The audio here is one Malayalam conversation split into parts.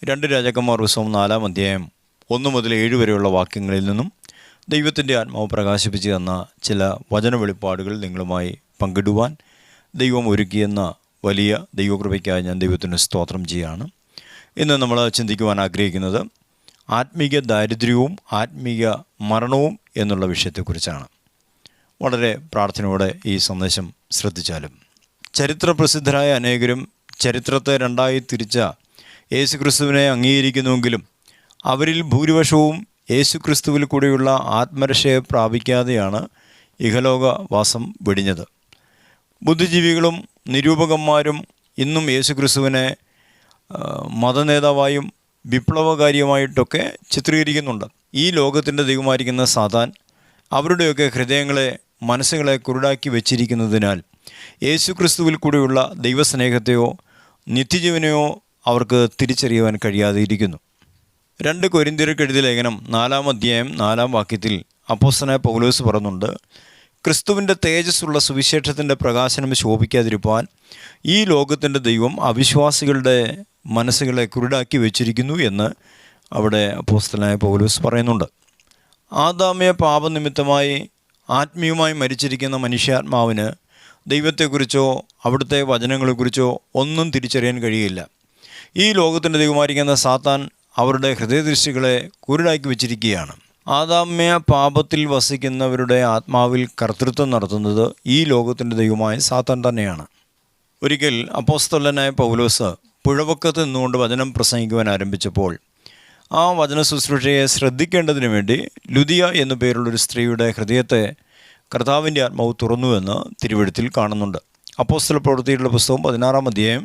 2 രാജാക്കന്മാർ പുസ്തകം 4-ാം അധ്യായം 1 മുതൽ 7 വരെയുള്ള വാക്യങ്ങളിൽ നിന്നും ദൈവത്തിൻ്റെ ആത്മാവ് പ്രകാശിപ്പിച്ച് തന്ന ചില വചന വെളിപ്പാടുകൾ നിങ്ങളുമായി പങ്കിടുവാൻ ദൈവം ഒരുക്കിയെന്ന വലിയ ദൈവകൃപയ്ക്കായി ഞാൻ ദൈവത്തിന് സ്തോത്രം ചെയ്യുകയാണ്. ഇന്ന് നമ്മൾ ചിന്തിക്കുവാൻ ആഗ്രഹിക്കുന്നത് ആത്മീക ദാരിദ്ര്യവും ആത്മീക മരണവും എന്നുള്ള വിഷയത്തെക്കുറിച്ചാണ്. വളരെ പ്രാർത്ഥനയോടെ ഈ സന്ദേശം ശ്രദ്ധിച്ചാലും. ചരിത്രപ്രസിദ്ധരായ അനേകരും ചരിത്രത്തെ രണ്ടായി തിരിച്ച യേശുക്രിസ്തുവിനെ അംഗീകരിക്കുന്നുവെങ്കിലും അവരിൽ ഭൂരിപക്ഷവും യേശുക്രിസ്തുവിൽ കൂടെയുള്ള ആത്മരക്ഷയെ പ്രാപിക്കാതെയാണ് ഇഹലോകവാസം വെടിഞ്ഞത്. ബുദ്ധിജീവികളും നിരൂപകന്മാരും ഇന്നും യേശുക്രിസ്തുവിനെ മതനേതാവായും വിപ്ലവകാരിയുമായിട്ടൊക്കെ ചിത്രീകരിക്കുന്നുണ്ട്. ഈ ലോകത്തിൻ്റെ ദൈവമായിരിക്കുന്ന സാത്താൻ അവരുടെയൊക്കെ ഹൃദയങ്ങളെ മനസ്സുകളെ കുരുടാക്കി വെച്ചിരിക്കുന്നതിനാൽ യേശുക്രിസ്തുവിൽ കൂടെയുള്ള ദൈവസ്നേഹത്തെയോ നിത്യജീവനെയോ അവർക്ക് തിരിച്ചറിയുവാൻ കഴിയാതെ ഇരിക്കുന്നു. 2 കൊരിന്ത്യർക്ക് എഴുതിയ ലേഖനം 4-ാം അധ്യായം 4-ാം വാക്യത്തിൽ അപ്പോസ്തലനായ പൗലോസ് പറയുന്നുണ്ട്, ക്രിസ്തുവിൻ്റെ തേജസ്സുള്ള സുവിശേഷത്തിൻ്റെ പ്രകാശനം ശോഭിക്കാതിരിപ്പാൻ ഈ ലോകത്തിൻ്റെ ദൈവം അവിശ്വാസികളുടെ മനസ്സുകളെ കുരുടാക്കി വെച്ചിരിക്കുന്നു എന്ന് അവിടെ അപ്പോസ്തലനായ പൗലോസ് പറയുന്നുണ്ട്. ആദാമ്യ പാപനിമിത്തമായി ആത്മീയമായി മരിച്ചിരിക്കുന്ന മനുഷ്യാത്മാവിന് ദൈവത്തെക്കുറിച്ചോ അവിടുത്തെ വചനങ്ങളെക്കുറിച്ചോ ഒന്നും തിരിച്ചറിയാൻ കഴിയില്ല. ഈ ലോകത്തിൻ്റെ ദൈവമായിരിക്കുന്ന സാത്താൻ അവരുടെ ഹൃദയദൃഷ്ടികളെ കുരുടാക്കി വെച്ചിരിക്കുകയാണ്. ആദാമ്യ പാപത്തിൽ വസിക്കുന്നവരുടെ ആത്മാവിൽ കർത്തൃത്വം നടത്തുന്നത് ഈ ലോകത്തിൻ്റെ ദൈവമായ സാത്താൻ തന്നെയാണ്. ഒരിക്കൽ അപ്പോസ്തലനായ പൗലോസ് പുഴവക്കത്ത് നിന്നുകൊണ്ട് വചനം പ്രസംഗിക്കുവാൻ ആരംഭിച്ചപ്പോൾ ആ വചന ശുശ്രൂഷയെ ശ്രദ്ധിക്കേണ്ടതിന് വേണ്ടി ലുദിയ എന്നു പേരുള്ളൊരു സ്ത്രീയുടെ ഹൃദയത്തെ കർത്താവിൻ്റെ ആത്മാവ് തുറന്നുവെന്ന് തിരുവെഴുത്തിൽ കാണുന്നുണ്ട്. അപ്പോസ്തല പ്രവൃത്തിയുടെ പുസ്തകം 16-ാം അധ്യായം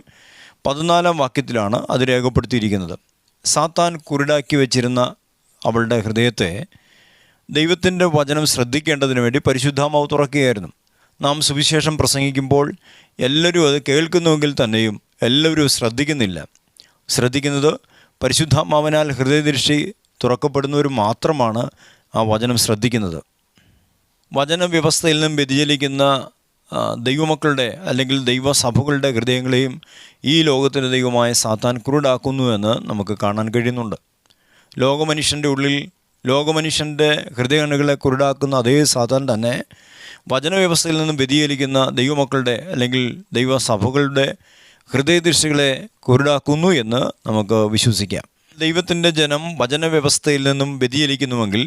14-ാം വാക്യത്തിലാണ് അത് രേഖപ്പെടുത്തിയിരിക്കുന്നത്. സാത്താൻ കുരുടാക്കി വെച്ചിരുന്ന അവളുടെ ഹൃദയത്തെ ദൈവത്തിൻ്റെ വചനം ശ്രദ്ധിക്കേണ്ടതിന് വേണ്ടി പരിശുദ്ധാത്മാവ് തുറക്കുകയായിരുന്നു. നാം സുവിശേഷം പ്രസംഗിക്കുമ്പോൾ എല്ലാവരും അത് കേൾക്കുന്നുവെങ്കിൽ തന്നെയും എല്ലാവരും ശ്രദ്ധിക്കുന്നത് പരിശുദ്ധാത്മാവിനാൽ ഹൃദയദൃഷ്ടി തുറക്കപ്പെടുന്നവർ മാത്രമാണ് ആ വചനം ശ്രദ്ധിക്കുന്നത്. വചനവ്യവസ്ഥയിൽ നിന്നും വ്യതിചലിക്കുന്ന ദൈവമക്കളുടെ അല്ലെങ്കിൽ ദൈവസഭകളുടെ ഹൃദയങ്ങളെയും ഈ ലോകത്തിൻ്റെ ദൈവമായ സാത്താൻ കുരുടാക്കുന്നുവെന്ന് നമുക്ക് കാണാൻ കഴിയുന്നുണ്ട്. ലോകമനുഷ്യൻ്റെ ഹൃദയങ്ങളെ കുരുടാക്കുന്ന അതേ സാത്താൻ തന്നെ വചനവ്യവസ്ഥയിൽ നിന്നും വ്യതിചലിക്കുന്ന ദൈവമക്കളുടെ അല്ലെങ്കിൽ ദൈവസഭകളുടെ ഹൃദയദൃഷ്ടികളെ കുരുടാക്കുന്നു എന്ന് നമുക്ക് വിശ്വസിക്കാം. ദൈവത്തിൻ്റെ ജനം വചനവ്യവസ്ഥയിൽ നിന്നും വ്യതിചലിക്കുന്നുവെങ്കിൽ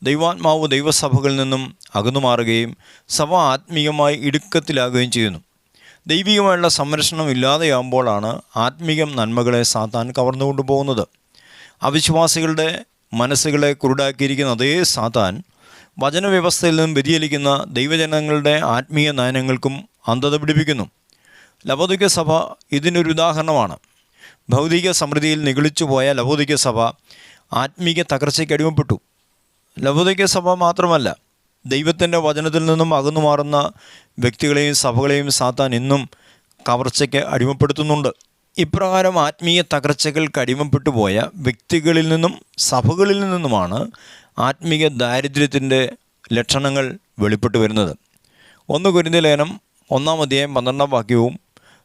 ദൈവാത്മാവ് ദൈവസഭകളിൽ നിന്നും അകന്നുമാറുകയും സഭ ആത്മീയമായി ഇടുക്കത്തിലാകുകയും ചെയ്യുന്നു. ദൈവികമായുള്ള സംരക്ഷണം ഇല്ലാതെയാകുമ്പോഴാണ് ആത്മീയ നന്മകളെ സാത്താൻ കവർന്നുകൊണ്ടു പോകുന്നത്. അവിശ്വാസികളുടെ മനസ്സുകളെ കുരുടാക്കിയിരിക്കുന്ന അതേ സാത്താൻ വചനവ്യവസ്ഥയിൽ നിന്നും വ്യതിചലിക്കുന്ന ദൈവജനങ്ങളുടെ ആത്മീയ നയനങ്ങൾക്കും അന്ധത പിടിപ്പിക്കുന്നു. ലവോദിക്ക സഭ ഇതിനൊരു ഉദാഹരണമാണ്. ഭൗതിക സമൃദ്ധിയിൽ നിഗളിച്ചു പോയ ലവോദിക്ക സഭ ആത്മീയ തകർച്ചയ്ക്ക് അടിമപ്പെട്ടു. ലവോദിക്ക സഭ മാത്രമല്ല, ദൈവത്തിൻ്റെ വചനത്തിൽ നിന്നും അകന്നു മാറുന്ന വ്യക്തികളെയും സഭകളെയും സാത്താൻ ഇന്നും കവർച്ചയ്ക്ക് അടിമപ്പെടുത്തുന്നുണ്ട്. ഇപ്രകാരം ആത്മീയ തകർച്ചകൾക്ക് അടിമപ്പെട്ടു പോയ വ്യക്തികളിൽ നിന്നും സഭകളിൽ നിന്നുമാണ് ആത്മീയ ദാരിദ്ര്യത്തിൻ്റെ ലക്ഷണങ്ങൾ വെളിപ്പെട്ടു വരുന്നത്. 1 കൊരിന്ത്യർ ലേഖനം 1-ാം അധ്യായം 12-ാം വാക്യവും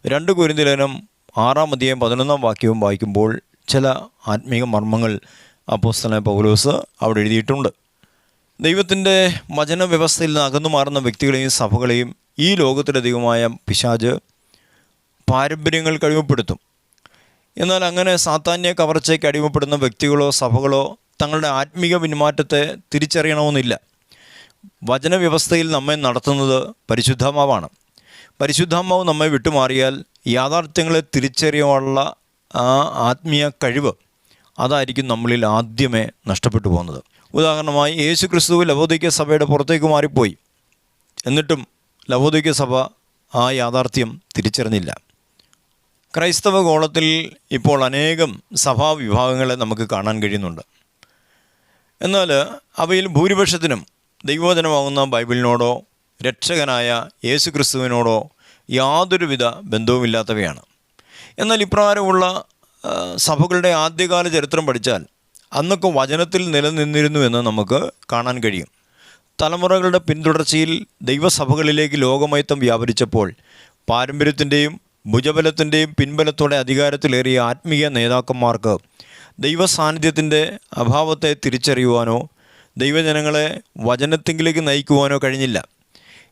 2 കൊരിന്ത്യർ ലേഖനം 6-ാം അധ്യായം 11-ാം വാക്യവും വായിക്കുമ്പോൾ ചില ആത്മീയ മർമ്മങ്ങൾ അപ്പോസ്തലനായ പൗലോസ് അവിടെ എഴുതിയിട്ടുണ്ട്. ദൈവത്തിൻ്റെ വചന വ്യവസ്ഥയിൽ നിന്ന് അകന്നു മാറുന്ന വ്യക്തികളെയും സഭകളെയും ഈ ലോകത്തിലെ ദൈവമായ പിശാച് പാരമ്പര്യങ്ങൾക്ക് അടിമപ്പെടുത്തും. എന്നാൽ അങ്ങനെ സാത്താന്യ കവർച്ചയ്ക്ക് അടിമപ്പെടുന്ന വ്യക്തികളോ സഭകളോ തങ്ങളുടെ ആത്മീയ പിന്മാറ്റത്തെ തിരിച്ചറിയണമെന്നില്ല. വചനവ്യവസ്ഥയിൽ നമ്മെ നടത്തുന്നത് പരിശുദ്ധാത്മാവാണ്. പരിശുദ്ധാത്മാവ് നമ്മെ വിട്ടുമാറിയാൽ യാഥാർത്ഥ്യങ്ങളെ തിരിച്ചറിയാനുള്ള ആ ആത്മീയ കഴിവ് അതായിരിക്കും നമ്മളിൽ ആദ്യമേ നഷ്ടപ്പെട്ടു പോകുന്നത്. ഉദാഹരണമായി യേശുക്രിസ്തു ലവോദിക്ക സഭയുടെ പുറത്തേക്ക് മാറിപ്പോയി. എന്നിട്ടും ലവോദിക്ക സഭ ആ യാഥാർത്ഥ്യം തിരിച്ചറിഞ്ഞില്ല. ക്രൈസ്തവ ഗോളത്തിൽ ഇപ്പോൾ അനേകം സഭാവിഭാഗങ്ങളെ നമുക്ക് കാണാൻ കഴിയുന്നുണ്ട്. എന്നാൽ അവയിൽ ഭൂരിപക്ഷത്തിനും ദൈവവചനമാകുന്ന ബൈബിളിനോടോ രക്ഷകനായ യേശുക്രിസ്തുവിനോടോ യാതൊരുവിധ ബന്ധവുമില്ലാത്തവയാണ്. എന്നാൽ ഇപ്രകാരമുള്ള സഭകളുടെ ആദ്യകാല ചരിത്രം പഠിച്ചാൽ അന്നൊക്കെ വചനത്തിൽ നിലനിന്നിരുന്നു എന്ന് നമുക്ക് കാണാൻ കഴിയും. തലമുറകളുടെ പിന്തുടർച്ചയിൽ ദൈവസഭകളിലേക്ക് ലോകമൈത്വം വ്യാപരിച്ചപ്പോൾ പാരമ്പര്യത്തിൻ്റെയും ഭുജബലത്തിൻ്റെയും പിൻബലത്തോടെ അധികാരത്തിലേറിയ ആത്മീയ നേതാക്കന്മാർക്ക് ദൈവസാന്നിധ്യത്തിൻ്റെ അഭാവത്തെ തിരിച്ചറിയുവാനോ ദൈവജനങ്ങളെ വചനത്തിങ്കിലേക്ക് നയിക്കുവാനോ കഴിഞ്ഞില്ല.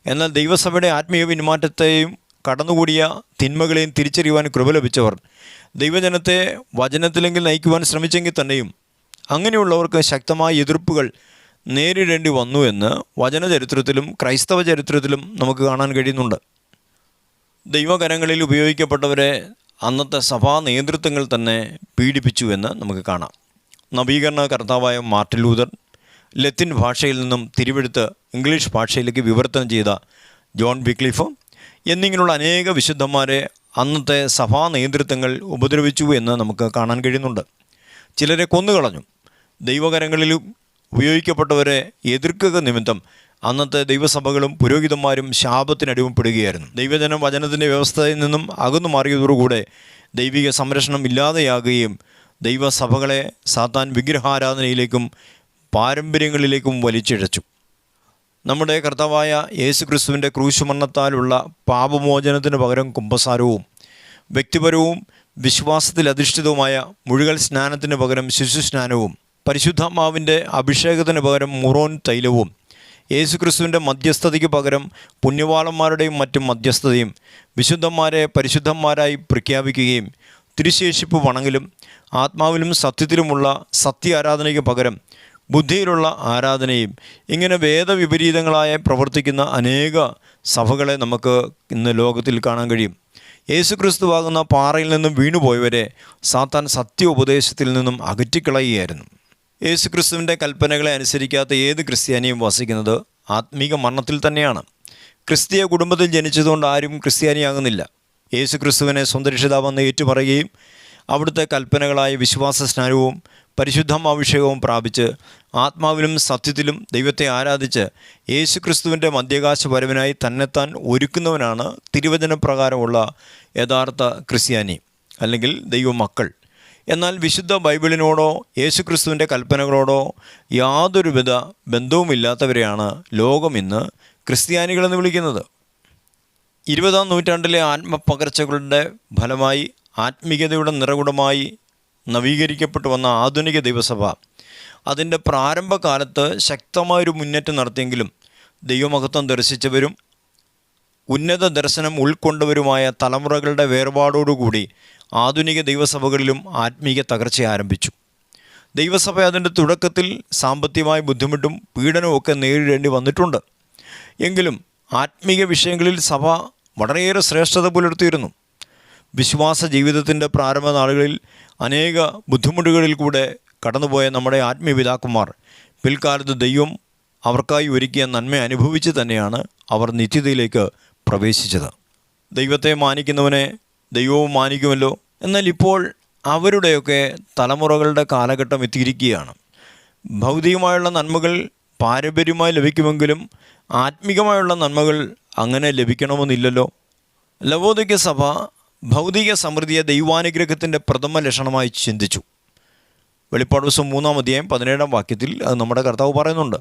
എന്നാൽ ദൈവസഭയുടെ ആത്മീയ പിന്മാറ്റത്തെയും കടന്നുകൂടിയ തിന്മകളെയും തിരിച്ചറിയുവാൻ കൃപ ലഭിച്ചവർ ദൈവജനത്തെ വചനത്തിലെങ്കിൽ നയിക്കുവാൻ ശ്രമിച്ചെങ്കിൽ തന്നെയും അങ്ങനെയുള്ളവർക്ക് ശക്തമായ എതിർപ്പുകൾ നേരിടേണ്ടി വന്നു എന്ന് വചനചരിത്രത്തിലും ക്രൈസ്തവ ചരിത്രത്തിലും നമുക്ക് കാണാൻ കഴിയുന്നുണ്ട്. ദൈവകരങ്ങളിൽ ഉപയോഗിക്കപ്പെട്ടവരെ അന്നത്തെ സഭാ നേതൃത്വങ്ങൾ തന്നെ പീഡിപ്പിച്ചു എന്ന് നമുക്ക് കാണാം. നവീകരണ കർത്താവായ മാർട്ടിൻ ലൂതർ, ലത്തിൻ ഭാഷയിൽ നിന്നും തിരുവെഴുത്ത് ഇംഗ്ലീഷ് ഭാഷയിലേക്ക് വിവർത്തനം ചെയ്ത ജോൺ വിക്ലിഫ് എന്നിങ്ങനെയുള്ള അനേക വിശുദ്ധന്മാരെ അന്നത്തെ സഭാ നേതൃത്വങ്ങൾ ഉപദ്രവിച്ചു എന്ന് നമുക്ക് കാണാൻ കഴിയുന്നുണ്ട്. ചിലരെ കൊന്നുകളഞ്ഞു. ദൈവകരങ്ങളിൽ ഉപയോഗിക്കപ്പെട്ടവരെ എതിർക്കുക നിമിത്തം അന്നത്തെ ദൈവസഭകളും പുരോഹിതന്മാരും ശാപത്തിനടിമപ്പെടുകയായിരുന്നു. ദൈവജനം വചനത്തിൻ്റെ വ്യവസ്ഥയിൽ നിന്നും അകന്നു മാറിയതോടുകൂടെ ദൈവിക സംരക്ഷണം ഇല്ലാതെയാകുകയും ദൈവസഭകളെ സാത്താൻ വിഗ്രഹാരാധനയിലേക്കും പാരമ്പര്യങ്ങളിലേക്കും വലിച്ചിഴച്ചു. നമ്മുടെ കർത്താവായ യേശു ക്രിസ്തുവിൻ്റെ ക്രൂശുമരണത്താലുള്ള പാപമോചനത്തിന് പകരം കുമ്പസാരവും വ്യക്തിപരവും വിശ്വാസത്തിലധിഷ്ഠിതവുമായ മുഴുകൽ സ്നാനത്തിന് പകരം ശിശുസ്നാനവും പരിശുദ്ധാത്മാവിൻ്റെ അഭിഷേകത്തിന് പകരം മുറോൻ തൈലവും യേശുക്രിസ്തുവിൻ്റെ മധ്യസ്ഥതയ്ക്ക് പകരം പുണ്യവാളന്മാരുടെയും മറ്റും മധ്യസ്ഥതയും വിശുദ്ധന്മാരെ പരിശുദ്ധന്മാരായി പ്രഖ്യാപിക്കുകയും തിരുശേഷിപ്പ് വണങ്ങലും ആത്മാവിലും സത്യത്തിലുമുള്ള സത്യ ആരാധനയ്ക്ക് പകരം ബുദ്ധിയിലുള്ള ആരാധനയും ഇങ്ങനെ വേദവിപരീതങ്ങളായ പ്രവർത്തിക്കുന്ന അനേക സഭകളെ നമുക്ക് ഇന്ന് ലോകത്തിൽ കാണാൻ കഴിയും. യേശുക്രിസ്തുവാകുന്ന പാറയിൽ നിന്നും വീണുപോയവരെ സാത്താൻ സത്യോപദേശത്തിൽ നിന്നും അകറ്റിക്കളയുകയായിരുന്നു. യേശുക്രിസ്തുവിൻ്റെ കൽപ്പനകളെ അനുസരിക്കാത്ത ഏത് ക്രിസ്ത്യാനിയും വസിക്കുന്നത് ആത്മീക മരണത്തിൽ തന്നെയാണ്. ക്രിസ്തീയ കുടുംബത്തിൽ ജനിച്ചതുകൊണ്ട് ആരും ക്രിസ്ത്യാനിയാകുന്നില്ല. യേശുക്രിസ്തുവിനെ സ്വന്തം രക്ഷിതാവെന്ന് ഏറ്റുപറയുകയും അവിടുത്തെ കൽപ്പനകളായ വിശ്വാസ സ്നാനവും പരിശുദ്ധാഭിഷേകവും പ്രാപിച്ച് ആത്മാവിലും സത്യത്തിലും ദൈവത്തെ ആരാധിച്ച് യേശുക്രിസ്തുവിൻ്റെ മധ്യാകാശ വരവിനായി തന്നെത്താൻ ഒരുക്കുന്നവനാണ് തിരുവചനപ്രകാരമുള്ള യഥാർത്ഥ ക്രിസ്ത്യാനി അല്ലെങ്കിൽ ദൈവമക്കൾ. എന്നാൽ വിശുദ്ധ ബൈബിളിനോടോ യേശുക്രിസ്തുവിൻ്റെ കൽപ്പനകളോടോ യാതൊരുവിധ ബന്ധവുമില്ലാത്തവരെയാണ് ലോകം ഇന്ന് ക്രിസ്ത്യാനികളെന്ന് വിളിക്കുന്നത്. 20-ാം നൂറ്റാണ്ടിലെ ആത്മപകർച്ചകളുടെ ഫലമായി ആത്മീയതയുടെ നിറകുടമായി നവീകരിക്കപ്പെട്ടു വന്ന ആധുനിക ദൈവസഭ അതിൻ്റെ പ്രാരംഭകാലത്ത് ശക്തമായൊരു മുന്നേറ്റം നടത്തിയെങ്കിലും ദൈവമഹത്വം ദർശിച്ചവരും ഉന്നത ദർശനം ഉൾക്കൊണ്ടവരുമായ തലമുറകളുടെ വേർപാടോടുകൂടി ആധുനിക ദൈവസഭകളിലും ആത്മീയ തകർച്ച ആരംഭിച്ചു. ദൈവസഭ അതിൻ്റെ തുടക്കത്തിൽ സാമ്പത്തികമായ ബുദ്ധിമുട്ടും പീഡനവും ഒക്കെ നേരിടേണ്ടി വന്നിട്ടുണ്ട്. എങ്കിലും ആത്മീയ വിഷയങ്ങളിൽ സഭ വളരെയേറെ ശ്രേഷ്ഠത പുലർത്തിയിരുന്നു. വിശ്വാസ ജീവിതത്തിൻ്റെ പ്രാരംഭ നാളുകളിൽ അനേക ബുദ്ധിമുട്ടുകളിൽ കൂടെ കടന്നുപോയ നമ്മുടെ ആത്മീയ പിതാക്കന്മാർ പിൽക്കാലത്ത് ദൈവം അവർക്കായി ഒരുക്കിയ നന്മ അനുഭവിച്ച് തന്നെയാണ് അവർ നിത്യതയിലേക്ക് പ്രവേശിച്ചത്. ദൈവത്തെ മാനിക്കുന്നവനെ ദൈവവും മാനിക്കുമല്ലോ. എന്നാൽ ഇപ്പോൾ അവരുടെയൊക്കെ തലമുറകളുടെ കാലഘട്ടം എത്തിയിരിക്കുകയാണ്. ഭൗതികമായുള്ള നന്മകൾ പാരമ്പര്യമായി ലഭിക്കുമെങ്കിലും ആത്മീകമായുള്ള നന്മകൾ അങ്ങനെ ലഭിക്കണമെന്നില്ലല്ലോ. ലവോദിക്ക സഭ ഭൗതിക സമൃദ്ധിയെ ദൈവാനുഗ്രഹത്തിൻ്റെ പ്രഥമ ലക്ഷണമായി ചിന്തിച്ചു. വെളിപ്പാട് ദിവസം 3-ാം അധ്യായം 17-ാം വാക്യത്തിൽ അത് നമ്മുടെ കർത്താവ് പറയുന്നുണ്ട്.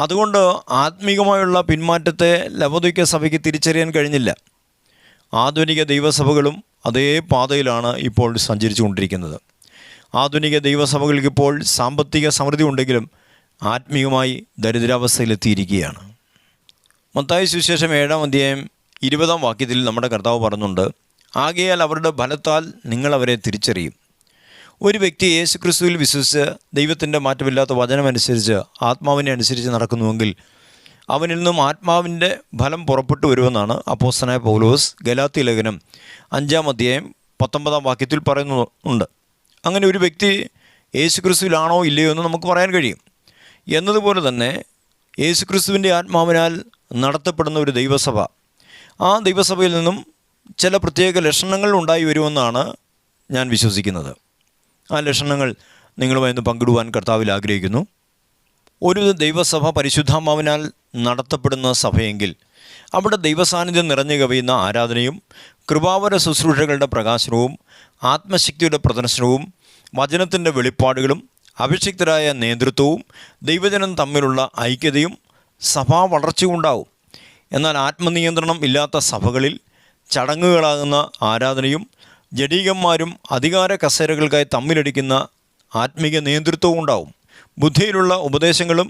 അതുകൊണ്ട് ആത്മീകമായുള്ള പിന്മാറ്റത്തെ ലവോദിക്ക സഭയ്ക്ക് തിരിച്ചറിയാൻ കഴിഞ്ഞില്ല. ആധുനിക ദൈവസഭകളും അതേ പാതയിലാണ് ഇപ്പോൾ സഞ്ചരിച്ചു കൊണ്ടിരിക്കുന്നത്. ആധുനിക ദൈവസഭകൾക്കിപ്പോൾ സാമ്പത്തിക സമൃദ്ധി ഉണ്ടെങ്കിലും ആത്മീയമായി ദരിദ്രാവസ്ഥയിലെത്തിയിരിക്കുകയാണ്. മത്തായി സുവിശേഷം 7-ാം അധ്യായം 20-ാം വാക്യത്തിൽ നമ്മുടെ കർത്താവ് പറയുന്നുണ്ട്, ആകയാൽ അവരുടെ ഫലത്താൽ നിങ്ങളവരെ തിരിച്ചറിയും. ഒരു വ്യക്തി യേശുക്രിസ്തുവിൽ വിശ്വസിച്ച് ദൈവത്തിൻ്റെ മാറ്റമില്ലാത്ത വചനമനുസരിച്ച് ആത്മാവിനെ അനുസരിച്ച് നടക്കുന്നുവെങ്കിൽ അവനിൽ നിന്നും ആത്മാവിൻ്റെ ഫലം പുറപ്പെട്ടു വരുമെന്നാണ് അപ്പോസ്തലനായ പൗലോസ് ഗലാത്യ ലേഖനം 5-ാം അധ്യായം 19-ാം വാക്യത്തിൽ പറയുന്നുണ്ട്. അങ്ങനെ ഒരു വ്യക്തി യേശുക്രിസ്തുവിലാണോ ഇല്ലയോ എന്ന് നമുക്ക് പറയാൻ കഴിയും. എന്നതുപോലെ തന്നെ യേശുക്രിസ്തുവിൻ്റെ ആത്മാവിനാൽ നടത്തപ്പെടുന്ന ഒരു ദൈവസഭ, ആ ദൈവസഭയിൽ നിന്നും ചില പ്രത്യേക ലക്ഷണങ്ങൾ ഉണ്ടായി വരുമെന്നാണ് ഞാൻ വിശ്വസിക്കുന്നത്. ആ ലക്ഷണങ്ങൾ നിങ്ങളുമായി ഒന്ന് പങ്കിടുവാൻ കർത്താവിൽ ആഗ്രഹിക്കുന്നു. ഒരു ദൈവസഭ പരിശുദ്ധാത്മാവിനാൽ നടത്തപ്പെടുന്ന സഭയെങ്കിൽ അവിടെ ദൈവസാന്നിധ്യം നിറഞ്ഞു കവിയുന്ന ആരാധനയും കൃപാവര ശുശ്രൂഷകളുടെ പ്രകാശനവും ആത്മശക്തിയുടെ പ്രദർശനവും വചനത്തിൻ്റെ വെളിപ്പാടുകളും അഭിഷിക്തരായ നേതൃത്വവും ദൈവജനം തമ്മിലുള്ള ഐക്യതയും സഭാ വളർച്ചയുണ്ടാവും. എന്നാൽ ആത്മനിയന്ത്രണം ഇല്ലാത്ത സഭകളിൽ ചടങ്ങുകളാകുന്ന ആരാധനയും ജഡീകന്മാരും അധികാര കസേരകൾക്കായി തമ്മിലടിക്കുന്ന ആത്മീക നേതൃത്വവും ഉണ്ടാവും. ബുദ്ധിയിലുള്ള ഉപദേശങ്ങളും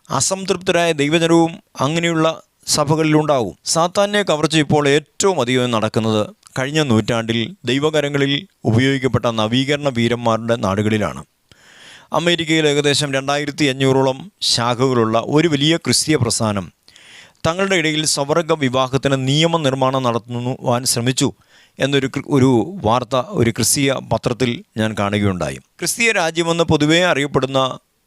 അസംതൃപ്തരായ ദൈവജനവും അങ്ങനെയുള്ള സഭകളിലുണ്ടാകും. സാത്താന്യ കവർച്ച ഇപ്പോൾ ഏറ്റവും അധികം നടക്കുന്നത് കഴിഞ്ഞ നൂറ്റാണ്ടിൽ ദൈവകരങ്ങളിൽ ഉപയോഗിക്കപ്പെട്ട നവീകരണ വീരന്മാരുടെ നാടുകളിലാണ്. അമേരിക്കയിൽ ഏകദേശം 2500ഓളം ശാഖകളുള്ള ഒരു വലിയ ക്രിസ്തീയ പ്രസ്ഥാനം തങ്ങളുടെ ഇടയിൽ സ്വവർഗ വിവാഹത്തിന് നിയമനിർമ്മാണം നടത്തുവാൻ ശ്രമിച്ചു എന്നൊരു വാർത്ത ഒരു ക്രിസ്തീയ പത്രത്തിൽ ഞാൻ കാണുകയുണ്ടായി. ക്രിസ്തീയ രാജ്യമെന്ന് പൊതുവേ അറിയപ്പെടുന്ന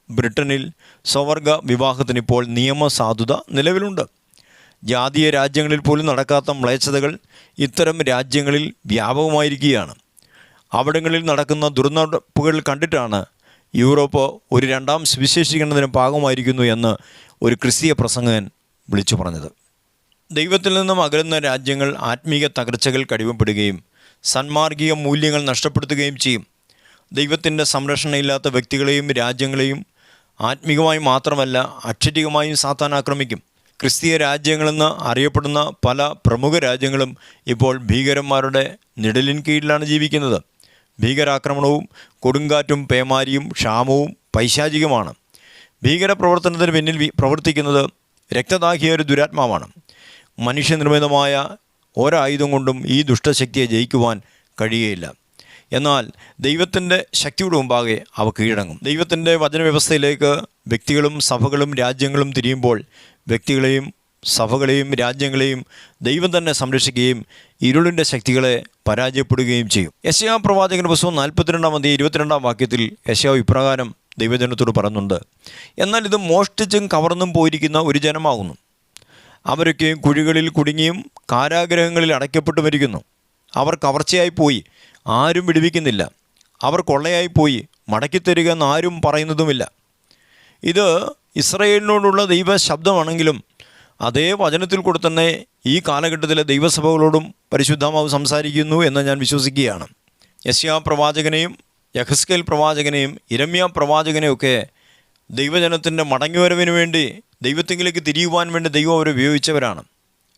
ബ്രിട്ടനിൽ സ്വവർഗ വിവാഹത്തിനിപ്പോൾ നിയമസാധുത നിലവിലുണ്ട്. ജാതീയ രാജ്യങ്ങളിൽ പോലും നടക്കാത്ത മ്ലേച്ഛതകൾ ഇത്തരം രാജ്യങ്ങളിൽ വ്യാപകമായിരിക്കുകയാണ്. അവിടങ്ങളിൽ നടക്കുന്ന ദുർനടപ്പുകൾ കണ്ടിട്ടാണ് യൂറോപ്പ് ഒരു രണ്ടാം സുവിശേഷീകരണത്തിന് പാകമായിരിക്കുന്നു എന്ന് ഒരു ക്രിസ്തീയ പ്രസംഗകൻ വിളിച്ചു പറഞ്ഞത്. ദൈവത്തിൽ നിന്നും അകലുന്ന രാജ്യങ്ങൾ ആത്മീക തകർച്ചകൾ കടിമപ്പെടുകയും സന്മാർഗിക മൂല്യങ്ങൾ നഷ്ടപ്പെടുത്തുകയും ചെയ്യും. ദൈവത്തിൻ്റെ സംരക്ഷണയില്ലാത്ത വ്യക്തികളെയും രാജ്യങ്ങളെയും ആത്മീകമായി മാത്രമല്ല അക്ഷരികമായും സാത്താൻ ആക്രമിക്കും. ക്രിസ്തീയ രാജ്യങ്ങളെന്ന് അറിയപ്പെടുന്ന പല പ്രമുഖ രാജ്യങ്ങളും ഇപ്പോൾ ഭീകരന്മാരുടെ നിഴലിൻ കീഴിലാണ് ജീവിക്കുന്നത്. ഭീകരാക്രമണവും കൊടുങ്കാറ്റും പേമാരിയും ക്ഷാമവും പൈശാചികമാണ്. ഭീകരപ്രവർത്തനത്തിന് പിന്നിൽ പ്രവർത്തിക്കുന്നത് രക്തദാഹിയ ഒരു ദുരാത്മാവാണ്. മനുഷ്യനിർമ്മിതമായ ഒരായുധം കൊണ്ടും ഈ ദുഷ്ടശക്തിയെ ജയിക്കുവാൻ കഴിയുകയില്ല. എന്നാൽ ദൈവത്തിൻ്റെ ശക്തിയുടെ മുമ്പാകെ അവ കീഴടങ്ങും. ദൈവത്തിൻ്റെ വചനവ്യവസ്ഥയിലേക്ക് വ്യക്തികളും സഭകളും രാജ്യങ്ങളും തിരിയുമ്പോൾ വ്യക്തികളെയും സഭകളെയും രാജ്യങ്ങളെയും ദൈവം തന്നെ സംരക്ഷിക്കുകയും ഇരുളിൻ്റെ ശക്തികളെ പരാജയപ്പെടുകയും ചെയ്യും. യെശയ്യാ പ്രവാചകന്റെ പുസ്തകം 42-22 വാക്യത്തിൽ യെശയ്യാവ് ഇപ്രകാരം ദൈവജനത്തോട് പറയുന്നുണ്ട്: എന്നാൽ ഇത് മോഷ്ടിച്ചും കവർന്നും പോയിരിക്കുന്ന ഒരു ജനമാകുന്നു. അവരൊക്കെ കുഴികളിൽ കുടുങ്ങിയും കാരാഗ്രഹങ്ങളിൽ അടയ്ക്കപ്പെട്ടു മരിക്കുന്നു. അവർ കവർച്ചയായി പോയി, ആരും വിടുവിക്കുന്നില്ല. അവർ കൊള്ളയായി പോയി, മടക്കിത്തരിക എന്ന് ആരും പറയുന്നതുമില്ല. ഇത് ഇസ്രായേലിനോടുള്ള ദൈവ ശബ്ദമാണെങ്കിലും അതേ വചനത്തിൽ കൂടെ തന്നെ ഈ കാലഘട്ടത്തിലെ ദൈവസഭകളോടും പരിശുദ്ധാത്മാവ് സംസാരിക്കുന്നു എന്ന് ഞാൻ വിശ്വസിക്കുകയാണ്. യെശയ്യാ പ്രവാചകനെയും യഹസ്കേൽ പ്രവാചകനെയും യിരെമ്യാ പ്രവാചകനെയൊക്കെ ദൈവജനത്തിൻ്റെ മടങ്ങിവരവിന് വേണ്ടി ദൈവത്തിങ്കിലേക്ക് തിരിയുവാൻ വേണ്ടി ദൈവം അവരെ ഉപയോഗിച്ചവരാണ്.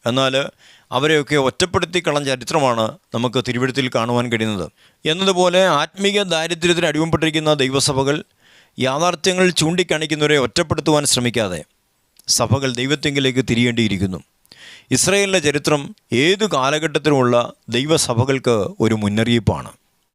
എന്നാൽ അവരെയൊക്കെ ഒറ്റപ്പെടുത്തി കളഞ്ഞ ചരിത്രമാണ് നമുക്ക് തിരുവെഴുത്തിൽ കാണുവാൻ കഴിയുന്നത്. എന്നതുപോലെ ആത്മീയ ദാരിദ്ര്യത്തിന് അടിമപ്പെട്ടിരിക്കുന്ന ദൈവസഭകൾ യാഥാർത്ഥ്യങ്ങൾ ചൂണ്ടിക്കാണിക്കുന്നവരെ ഒറ്റപ്പെടുത്തുവാൻ ശ്രമിക്കാതെ സഭകൾ ദൈവത്തിങ്കിലേക്ക് തിരിയേണ്ടിയിരിക്കുന്നു. ഇസ്രായേലിൻ്റെ ചരിത്രം ഏതു കാലഘട്ടത്തിലുമുള്ള ദൈവസഭകൾക്ക് ഒരു മുന്നറിയിപ്പാണ്.